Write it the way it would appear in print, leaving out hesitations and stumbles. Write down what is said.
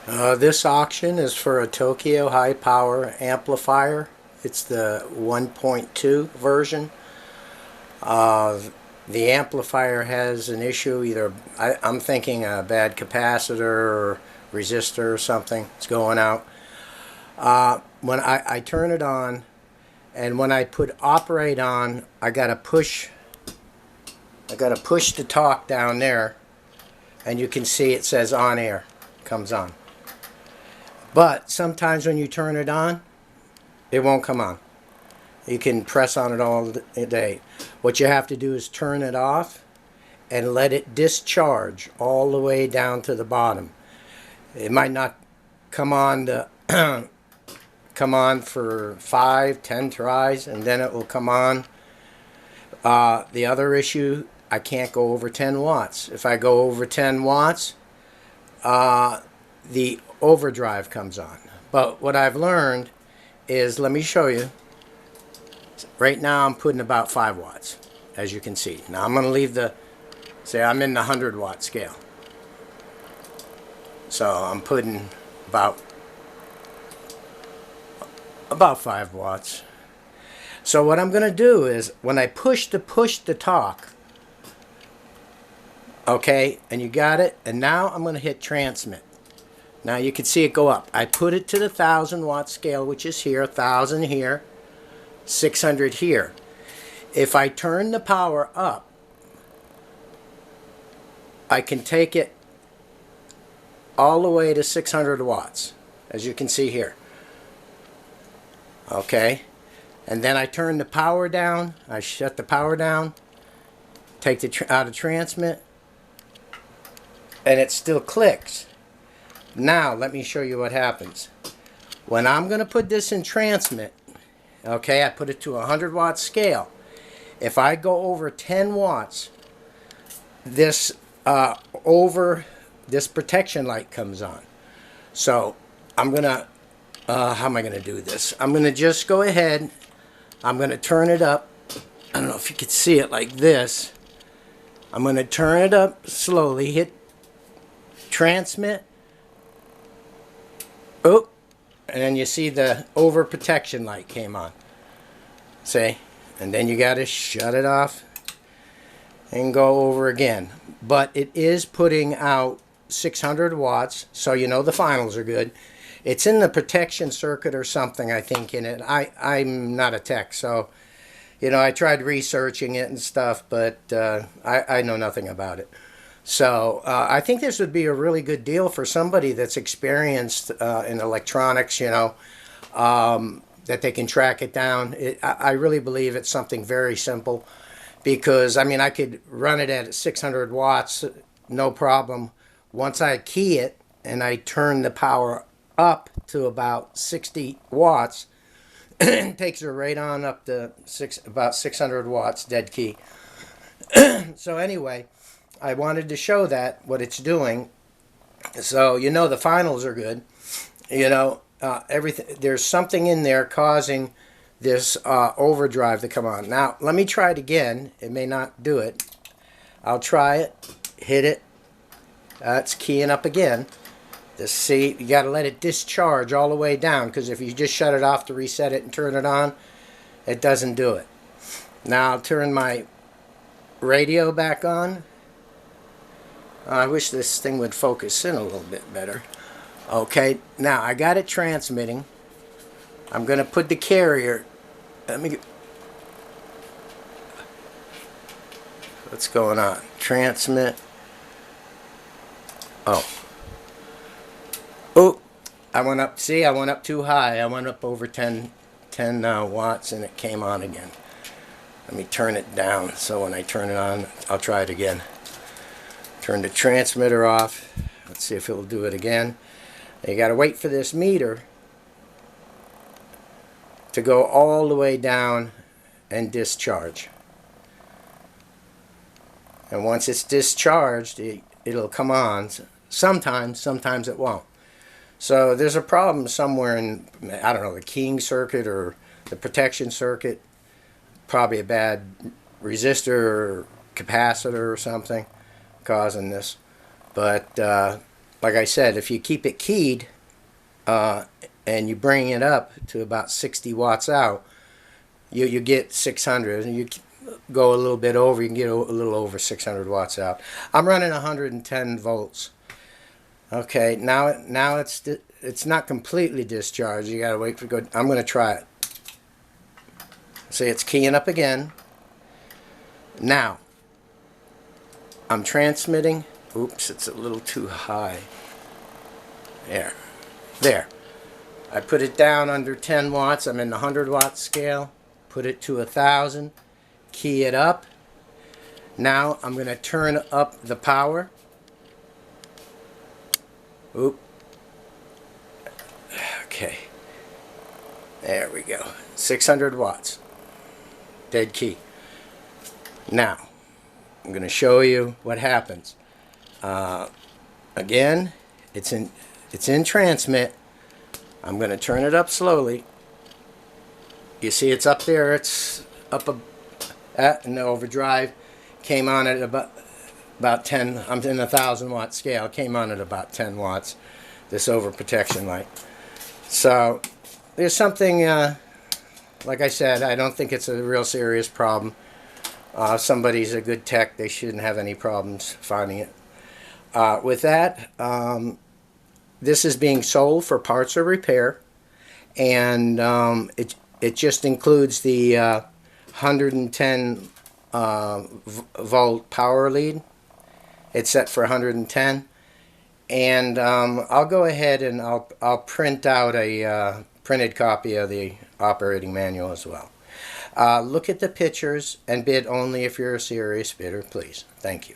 This auction is for a Tokyo high power amplifier. It's the 1.2 version. Uh, the amplifier has an issue, either I'm thinking a bad capacitor or resistor or something. It's going out. When I turn it on, and when I put operate on, I gotta push the talk down there, and you can see it says on air, comes on. But sometimes when you turn it on, it won't come on. You can press on it all day. What you have to do is turn it off and let it discharge all the way down to the bottom. It might not come on for 5, 10 tries, and then it will come on. The other issue, I can't go over 10 watts. If I go over 10 watts, the overdrive comes on. But what I've learned is, let me show you. Right now I'm putting about 5 watts, as you can see. Now I'm going to leave say I'm in the 100 watt scale. So I'm putting about 5 watts. So what I'm going to do is, when I push the talk, okay, and you got it, and now I'm going to hit transmit. Now you can see it go up. I put it to the 1000 watt scale, which is here, 1000 here, 600 here. If I turn the power up, I can take it all the way to 600 watts, as you can see here. Okay, and then I turn the power down, I shut the power down, take the out of transmit, and it still clicks. Now let me show you what happens. When I'm going to put this in transmit, okay, I put it to a 100 watt scale. If I go over 10 watts, this protection light comes on. So I'm going to, how am I going to do this? I'm going to just go ahead, I'm going to turn it up. I don't know if you could see it like this. I'm going to turn it up slowly, hit transmit. Oh, and then you see the overprotection light came on. See? And then you got to shut it off and go over again. But it is putting out 600 watts, so you know the finals are good. It's in the protection circuit or something, I think, in it. I'm not a tech, so, you know, I tried researching it and stuff, but I know nothing about it. So I think this would be a really good deal for somebody that's experienced in electronics, you know, that they can track it down. I really believe it's something very simple, because, I mean, I could run it at 600 watts, no problem. Once I key it and I turn the power up to about 60 watts, it takes her right on up to about 600 watts, dead key. So anyway, I wanted to show that, what it's doing. So, you know, the finals are good. You know, everything, there's something in there causing this overdrive to come on. Now, let me try it again. It may not do it. I'll try it, hit it. It's keying up again. See, you got to let it discharge all the way down, because if you just shut it off to reset it and turn it on, it doesn't do it. Now I'll turn my radio back on. I wish this thing would focus in a little bit better. Okay, now I got it transmitting. I'm going to put the carrier. What's going on? Transmit. Oh, I went up. See, I went up too high. I went up over 10 watts, and it came on again. Let me turn it down, so when I turn it on, I'll try it again. Turn the transmitter off. Let's see if it'll do it again. You got to wait for this meter to go all the way down and discharge. And once it's discharged, it'll come on. Sometimes it won't. So there's a problem somewhere in, I don't know, the keying circuit or the protection circuit. Probably a bad resistor or capacitor or something causing this. But like I said, if you keep it keyed and you bring it up to about 60 watts out, you get 600, and you go a little bit over, you can get a little over 600 watts out. I'm running 110 volts. Okay, now it's not completely discharged. You gotta wait for good. I'm gonna try it. See, it's keying up again. Now I'm transmitting. Oops, it's a little too high. There. I put it down under 10 watts. I'm in the 100 watt scale. Put it to 1,000. Key it up. Now I'm going to turn up the power. Oop. Okay. There we go. 600 watts. Dead key. Now I'm going to show you what happens. Again, it's in transmit. I'm going to turn it up slowly. You see it's up there. It's up in the overdrive. Came on at about 10. I'm in a 1,000 watt scale. Came on at about 10 watts. This overprotection light. So there's something. Like I said, I don't think it's a real serious problem. If somebody's a good tech, they shouldn't have any problems finding it. With that, this is being sold for parts or repair, and it just includes the 110 volt power lead. It's set for 110, and I'll go ahead and I'll print out a printed copy of the operating manual as well. Look at the pictures and bid only if you're a serious bidder, please. Thank you.